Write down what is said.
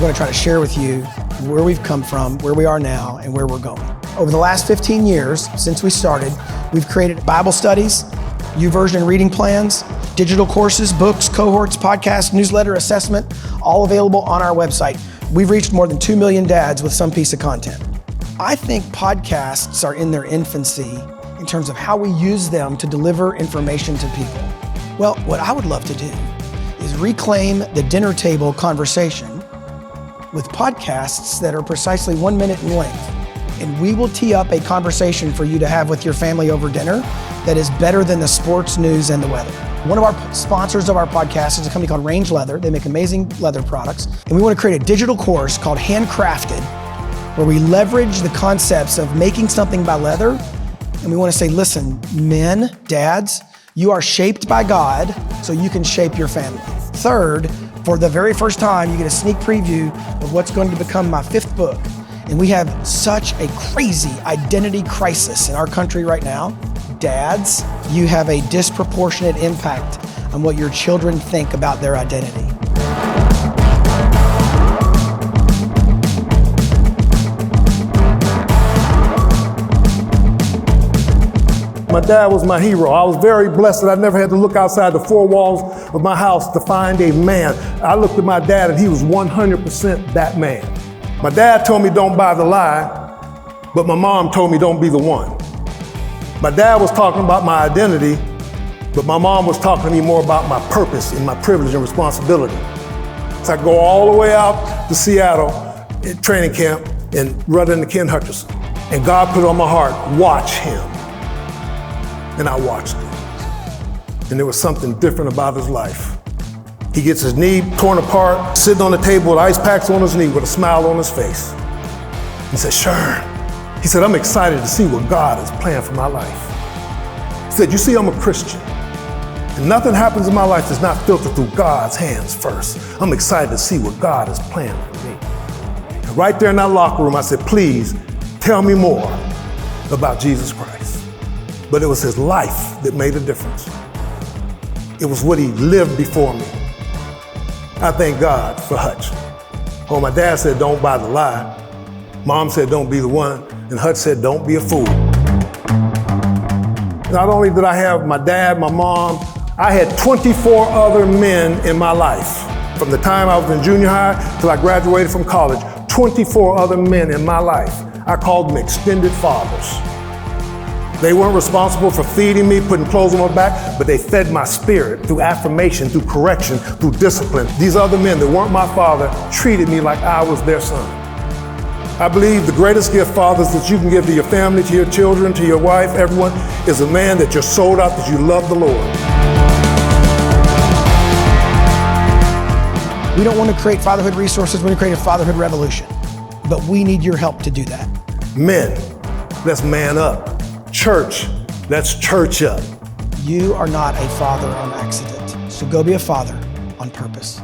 going to try to share with you where we've come from, where we are now, and where we're going. Over the last 15 years, since we started, we've created Bible studies, YouVersion reading plans, digital courses, books, cohorts, podcasts, newsletter, assessment, all available on our website. We've reached more than 2 million dads with some piece of content. I think podcasts are in their infancy in terms of how we use them to deliver information to people. Well, what I would love to do is reclaim the dinner table conversation with podcasts that are precisely 1 minute in length. And we will tee up a conversation for you to have with your family over dinner that is better than the sports, news, and the weather. One of our sponsors of our podcast is a company called Range Leather. They make amazing leather products. And we want to create a digital course called Handcrafted, where we leverage the concepts of making something by leather. And we want to say, listen, men, dads, you are shaped by God so you can shape your family. Third, for the very first time, you get a sneak preview of what's going to become my 5th book. And we have such a crazy identity crisis in our country right now. Dads, you have a disproportionate impact on what your children think about their identity. My dad was my hero. I was very blessed that I never had to look outside the 4 walls of my house to find a man. I looked at my dad and he was 100% that man. My dad told me don't buy the lie, but my mom told me don't be the one. My dad was talking about my identity, but my mom was talking to me more about my purpose and my privilege and responsibility. So I go all the way out to Seattle at training camp and run into Ken Hutcherson. And God put on my heart, watch him. And I watched him. And there was something different about his life. He gets his knee torn apart, sitting on the table with ice packs on his knee with a smile on his face. He said, Shern, he said, I'm excited to see what God has planned for my life. He said, you see, I'm a Christian. And nothing happens in my life that's not filtered through God's hands first. I'm excited to see what God has planned for me. And right there in that locker room, I said, please tell me more about Jesus Christ. But it was his life that made a difference. It was what he lived before me. I thank God for Hutch. Oh, my dad said, don't buy the lie. Mom said, don't be the one. And Hutch said, don't be a fool. Not only did I have my dad, my mom, I had 24 other men in my life. From the time I was in junior high till I graduated from college, 24 other men in my life. I called them extended fathers. They weren't responsible for feeding me, putting clothes on my back, but they fed my spirit through affirmation, through correction, through discipline. These other men that weren't my father treated me like I was their son. I believe the greatest gift, fathers, that you can give to your family, to your children, to your wife, everyone, is a man that you're sold out, that you love the Lord. We don't want to create fatherhood resources, we want to create a fatherhood revolution. But we need your help to do that. Men, let's man up. Church, let's church up. You are not a father on accident, so go be a father on purpose.